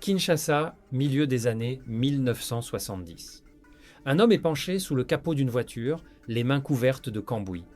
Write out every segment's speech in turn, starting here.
Kinshasa, milieu des années 1970. Un homme est penché sous le capot d'une voiture, les mains couvertes de cambouis.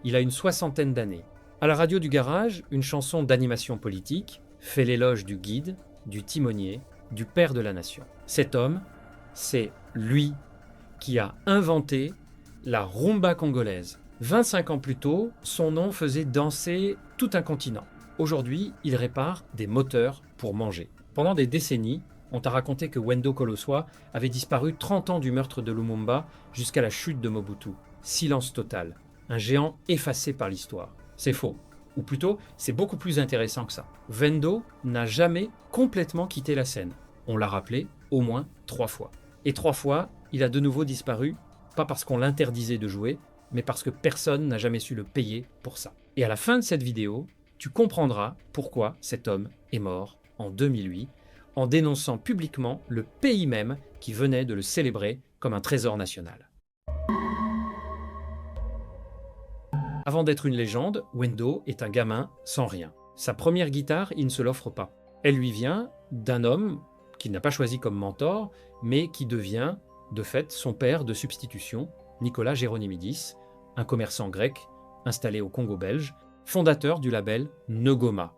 Il a une soixantaine d'années. À la radio du garage, une chanson d'animation politique fait l'éloge du guide, du timonier, du père de la nation. Cet homme, c'est lui qui a inventé la rumba congolaise. 25 ans plus tôt, son nom faisait danser tout un continent. Aujourd'hui, il répare des moteurs pour manger. Pendant des décennies, on t'a raconté que Wendo Koloswa avait disparu 30 ans du meurtre de Lumumba jusqu'à la chute de Mobutu. Silence total. Un géant effacé par l'histoire. C'est faux. Ou plutôt, c'est beaucoup plus intéressant que ça. Wendo n'a jamais complètement quitté la scène. On l'a rappelé au moins 3 fois. Et 3 fois, il a de nouveau disparu, pas parce qu'on l'interdisait de jouer, mais parce que personne n'a jamais su le payer pour ça. Et à la fin de cette vidéo, tu comprendras pourquoi cet homme est mort en 2008, en dénonçant publiquement le pays même qui venait de le célébrer comme un trésor national. Avant d'être une légende, Wendo est un gamin sans rien. Sa première guitare, il ne se l'offre pas. Elle lui vient d'un homme qu'il n'a pas choisi comme mentor, mais qui devient, de fait, son père de substitution, Nicolas Géronimidis, un commerçant grec installé au Congo belge, fondateur du label Ngoma.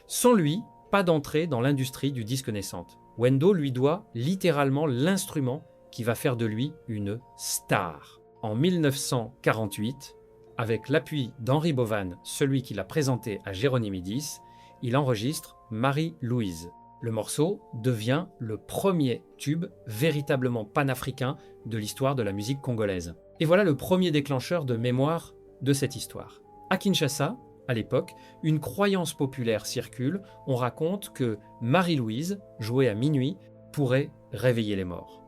Sans lui, pas d'entrée dans l'industrie du disque naissante. Wendo lui doit littéralement l'instrument qui va faire de lui une star. En 1948, avec l'appui d'Henri Bovan, celui qui l'a présenté à Géronimidis, il enregistre Marie-Louise. Le morceau devient le premier tube véritablement panafricain de l'histoire de la musique congolaise. Et voilà le premier déclencheur de mémoire de cette histoire. À Kinshasa, à l'époque, une croyance populaire circule. On raconte que Marie-Louise, jouée à minuit, pourrait réveiller les morts.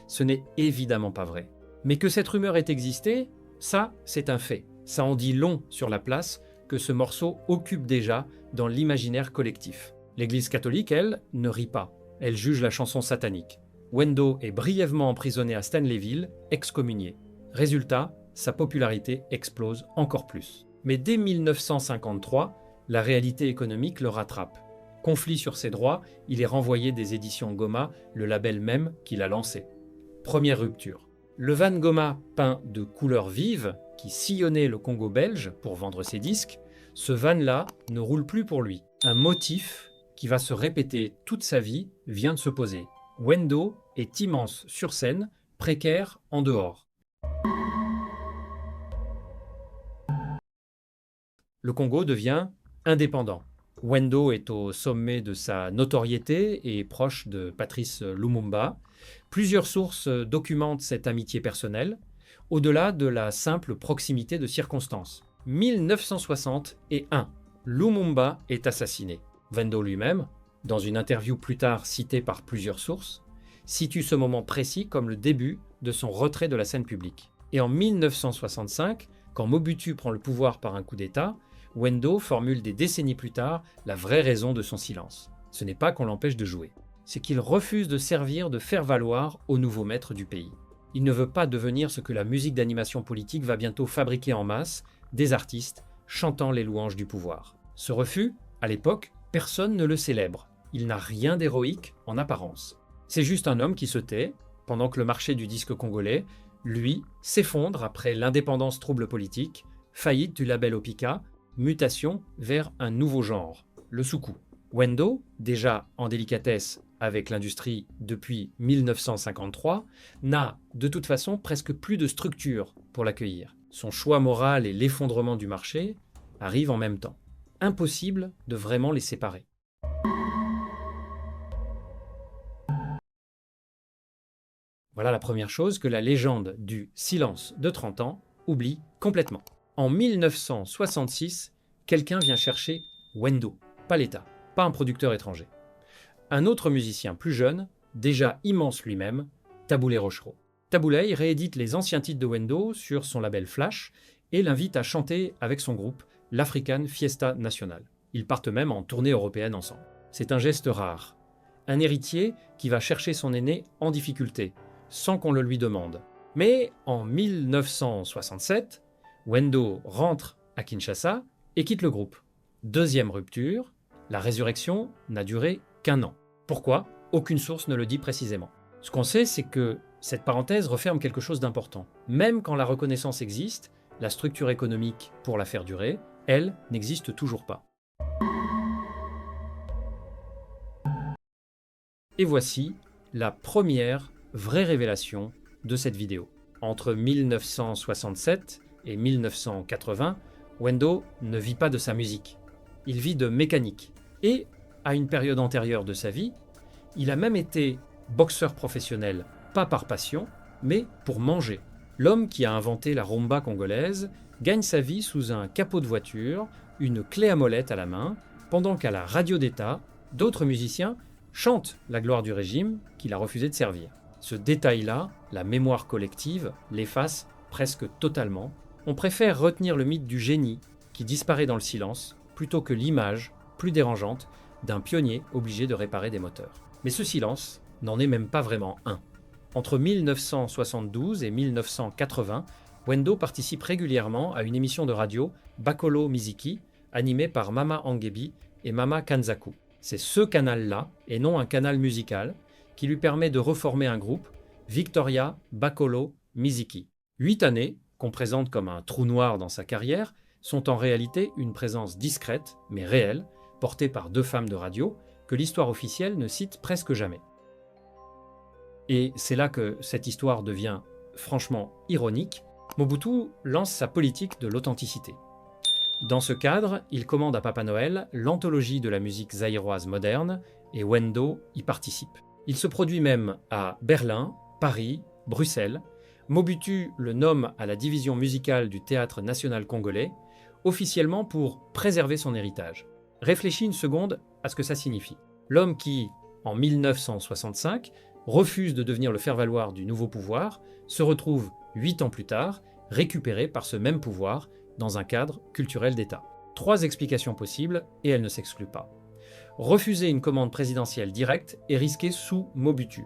Ce n'est évidemment pas vrai. Mais que cette rumeur ait existé, ça, c'est un fait. Ça en dit long sur la place que ce morceau occupe déjà dans l'imaginaire collectif. L'Église catholique, elle, ne rit pas. Elle juge la chanson satanique. Wendo est brièvement emprisonné à Stanleyville, excommunié. Résultat, sa popularité explose encore plus. Mais dès 1953, la réalité économique le rattrape. Conflit sur ses droits, il est renvoyé des éditions Ngoma, le label même qu'il a lancé. Première rupture. Le van Ngoma peint de couleurs vives, qui sillonnait le Congo belge pour vendre ses disques, ce van-là ne roule plus pour lui. Un motif qui va se répéter toute sa vie vient de se poser. Wendo est immense sur scène, précaire en dehors. Le Congo devient indépendant. Wendo est au sommet de sa notoriété et proche de Patrice Lumumba. Plusieurs sources documentent cette amitié personnelle, au-delà de la simple proximité de circonstances. 1961, Lumumba est assassiné. Wendo lui-même, dans une interview plus tard citée par plusieurs sources, situe ce moment précis comme le début de son retrait de la scène publique. Et en 1965, quand Mobutu prend le pouvoir par un coup d'État, Wendo formule des décennies plus tard la vraie raison de son silence. Ce n'est pas qu'on l'empêche de jouer, c'est qu'il refuse de servir de faire-valoir au nouveau maître du pays. Il ne veut pas devenir ce que la musique d'animation politique va bientôt fabriquer en masse, des artistes chantant les louanges du pouvoir. Ce refus, à l'époque, personne ne le célèbre. Il n'a rien d'héroïque en apparence. C'est juste un homme qui se tait, pendant que le marché du disque congolais, lui, s'effondre après l'indépendance trouble politique, faillite du label Opika, mutation vers un nouveau genre, le soukous. Wendo, déjà en délicatesse avec l'industrie depuis 1953, n'a de toute façon presque plus de structure pour l'accueillir. Son choix moral et l'effondrement du marché arrivent en même temps. Impossible de vraiment les séparer. Voilà la première chose que la légende du silence de 30 ans oublie complètement. En 1966, quelqu'un vient chercher Wendo, pas l'État, pas un producteur étranger. Un autre musicien plus jeune, déjà immense lui-même, Taboulé Rochereau. Taboulé réédite les anciens titres de Wendo sur son label Flash et l'invite à chanter avec son groupe l'African Fiesta National. Ils partent même en tournée européenne ensemble. C'est un geste rare. Un héritier qui va chercher son aîné en difficulté, sans qu'on le lui demande. Mais en 1967, Wendo rentre à Kinshasa et quitte le groupe. Deuxième rupture, la résurrection n'a duré qu'1 an. Pourquoi ? aucune source ne le dit précisément. Ce qu'on sait, c'est que cette parenthèse referme quelque chose d'important. Même quand la reconnaissance existe, la structure économique pour la faire durer, elle, n'existe toujours pas. Et voici la première vraie révélation de cette vidéo. Entre 1967 et 1980, Wendo ne vit pas de sa musique. Il vit de mécanique. Et, à une période antérieure de sa vie, il a même été boxeur professionnel, pas par passion, mais pour manger. L'homme qui a inventé la rumba congolaise gagne sa vie sous un capot de voiture, une clé à molette à la main, pendant qu'à la radio d'État, d'autres musiciens chantent la gloire du régime qu'il a refusé de servir. Ce détail-là, la mémoire collective, l'efface presque totalement. On préfère retenir le mythe du génie qui disparaît dans le silence, plutôt que l'image, plus dérangeante, d'un pionnier obligé de réparer des moteurs. Mais ce silence n'en est même pas vraiment un. Entre 1972 et 1980, Wendo participe régulièrement à une émission de radio, Bakolo Miziki, animée par Mama Angebi et Mama Kanzaku. C'est ce canal-là, et non un canal musical, qui lui permet de reformer un groupe, Victoria Bakolo Miziki. 8 années, qu'on présente comme un trou noir dans sa carrière, sont en réalité une présence discrète, mais réelle, portée par 2 femmes de radio, que l'histoire officielle ne cite presque jamais. Et c'est là que cette histoire devient franchement ironique. Mobutu lance sa politique de l'authenticité. Dans ce cadre, il commande à Papa Noël l'anthologie de la musique zaïroise moderne, et Wendo y participe. Il se produit même à Berlin, Paris, Bruxelles. Mobutu le nomme à la division musicale du Théâtre national congolais, officiellement pour préserver son héritage. Réfléchis une seconde à ce que ça signifie. L'homme qui, en 1965, refuse de devenir le faire-valoir du nouveau pouvoir, se retrouve 8 ans plus tard, récupéré par ce même pouvoir dans un cadre culturel d'État. 3 explications possibles et elles ne s'excluent pas. Refuser une commande présidentielle directe est risqué sous Mobutu.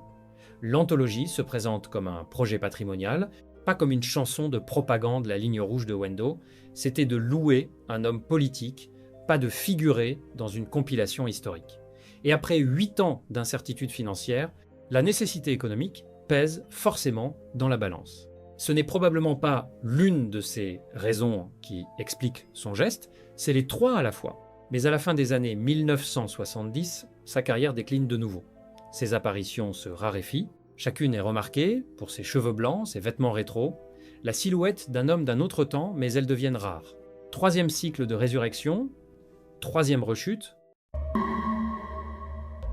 L'anthologie se présente comme un projet patrimonial, pas comme une chanson de propagande la ligne rouge de Wendo, c'était de louer un homme politique, pas de figurer dans une compilation historique. Et après 8 ans d'incertitude financière, la nécessité économique pèse forcément dans la balance. Ce n'est probablement pas l'une de ces raisons qui explique son geste, c'est les 3 à la fois. Mais à la fin des années 1970, sa carrière décline de nouveau. Ses apparitions se raréfient, chacune est remarquée pour ses cheveux blancs, ses vêtements rétro, la silhouette d'un homme d'un autre temps, mais elles deviennent rares. 3e cycle de résurrection, 3e rechute.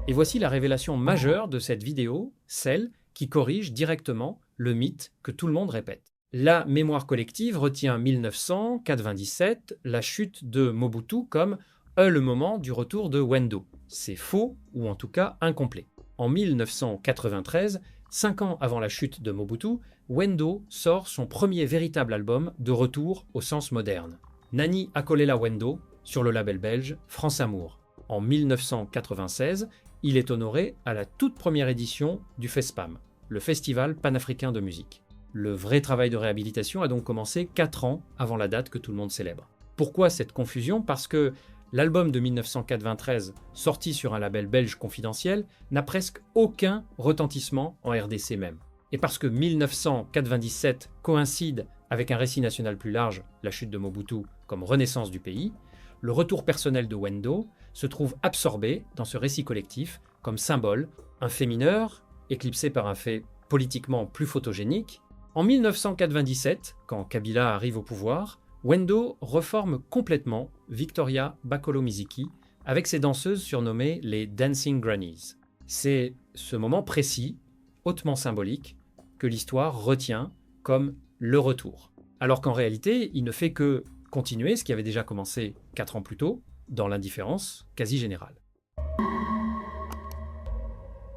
Et voici la révélation majeure de cette vidéo, celle qui corrige directement le mythe que tout le monde répète. La mémoire collective retient 1997, la chute de Mobutu comme le moment du retour de Wendo. C'est faux, ou en tout cas incomplet. En 1993, 5 ans avant la chute de Mobutu, Wendo sort son premier véritable album de retour au sens moderne. Nani Akolela Wendo, sur le label belge France Amour. En 1996, il est honoré à la toute première édition du FESPAM, le Festival panafricain de musique. Le vrai travail de réhabilitation a donc commencé 4 ans avant la date que tout le monde célèbre. Pourquoi cette confusion ? Parce que l'album de 1993, sorti sur un label belge confidentiel, n'a presque aucun retentissement en RDC même. Et parce que 1997 coïncide avec un récit national plus large, la chute de Mobutu comme renaissance du pays, le retour personnel de Wendo se trouve absorbé dans ce récit collectif comme symbole, un fait mineur, éclipsé par un fait politiquement plus photogénique. En 1997, quand Kabila arrive au pouvoir, Wendo reforme complètement Victoria Bakolo Miziki avec ses danseuses surnommées les Dancing Grannies. C'est ce moment précis, hautement symbolique, que l'histoire retient comme le retour. Alors qu'en réalité, il ne fait que continuer ce qui avait déjà commencé 4 ans plus tôt, dans l'indifférence quasi générale.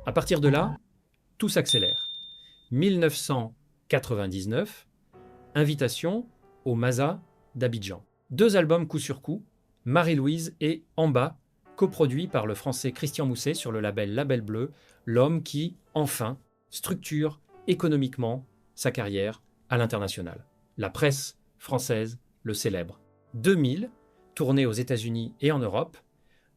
À partir de là, tout s'accélère. 1999, invitation au Maza d'Abidjan. 2 albums coup sur coup, Marie-Louise et En bas, coproduits par le français Christian Mousset sur le label Label Bleu, l'homme qui, enfin, structure économiquement sa carrière à l'international. La presse française le célèbre. 2000, tournée aux États-Unis et en Europe.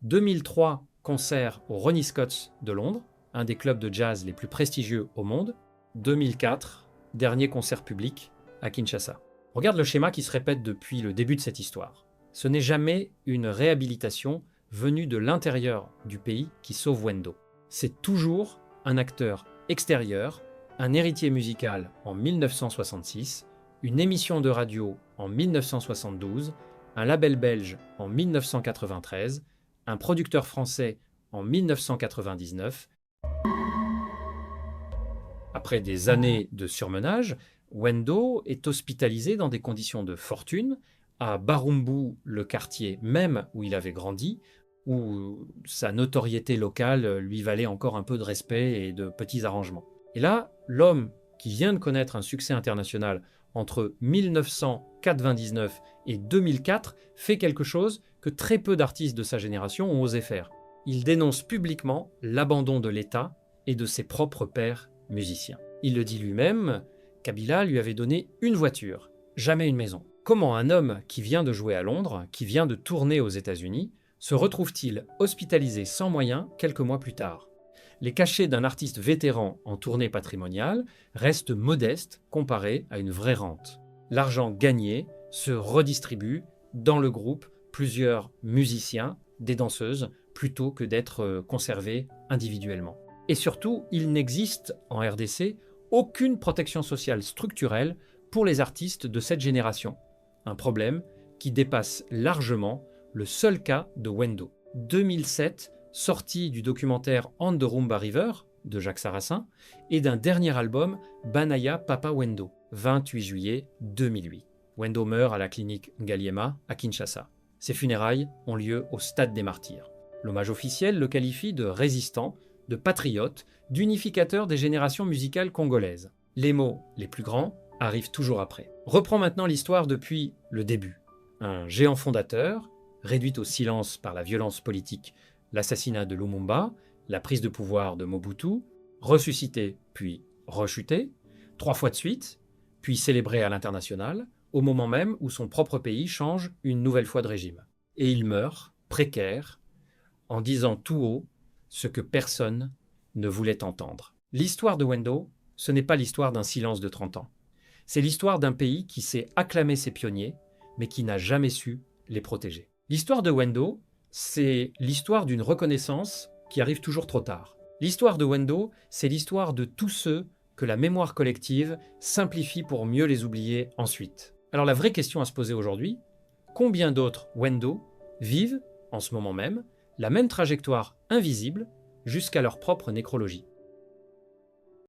2003, concert au Ronnie Scott's de Londres. un des clubs de jazz les plus prestigieux au monde. 2004, dernier concert public à Kinshasa. Regarde le schéma qui se répète depuis le début de cette histoire. Ce n'est jamais une réhabilitation venue de l'intérieur du pays qui sauve Wendo. C'est toujours un acteur extérieur, un héritier musical en 1966, une émission de radio en 1972, un label belge en 1993, un producteur français en 1999. Après des années de surmenage, Wendo est hospitalisé dans des conditions de fortune à Barumbu, le quartier même où il avait grandi, où sa notoriété locale lui valait encore un peu de respect et de petits arrangements. Et là, l'homme qui vient de connaître un succès international entre 1999 et 2004 fait quelque chose que très peu d'artistes de sa génération ont osé faire. Il dénonce publiquement l'abandon de l'État et de ses propres pairs musiciens. Il le dit lui-même, Kabila lui avait donné une voiture, jamais une maison. Comment un homme qui vient de jouer à Londres, qui vient de tourner aux États-Unis, se retrouve-t-il hospitalisé sans moyens quelques mois plus tard? Les cachets d'un artiste vétéran en tournée patrimoniale restent modestes comparés à une vraie rente. L'argent gagné se redistribue dans le groupe plusieurs musiciens, des danseuses, plutôt que d'être conservé individuellement. Et surtout, il n'existe en RDC aucune protection sociale structurelle pour les artistes de cette génération. Un problème qui dépasse largement le seul cas de Wendo. 2007, sortie du documentaire On the Rumba River de Jacques Saracen et d'un dernier album Banaya Papa Wendo, 28 juillet 2008. Wendo meurt à la clinique Ngaliema à Kinshasa. Ses funérailles ont lieu au Stade des Martyrs. L'hommage officiel le qualifie de résistant, de patriote, d'unificateur des générations musicales congolaises. Les mots les plus grands arrivent toujours après. Reprends maintenant l'histoire depuis le début. Un géant fondateur, réduit au silence par la violence politique, l'assassinat de Lumumba, la prise de pouvoir de Mobutu, ressuscité puis rechuté, 3 fois de suite, puis célébré à l'international, au moment même où son propre pays change une nouvelle fois de régime. Et il meurt, précaire, en disant tout haut ce que personne ne voulait entendre. L'histoire de Wendo, ce n'est pas l'histoire d'un silence de 30 ans. C'est l'histoire d'un pays qui sait acclamer ses pionniers, mais qui n'a jamais su les protéger. L'histoire de Wendo, c'est l'histoire d'une reconnaissance qui arrive toujours trop tard. L'histoire de Wendo, c'est l'histoire de tous ceux que la mémoire collective simplifie pour mieux les oublier ensuite. Alors la vraie question à se poser aujourd'hui, combien d'autres Wendo vivent, en ce moment même, la même trajectoire invisible jusqu'à leur propre nécrologie?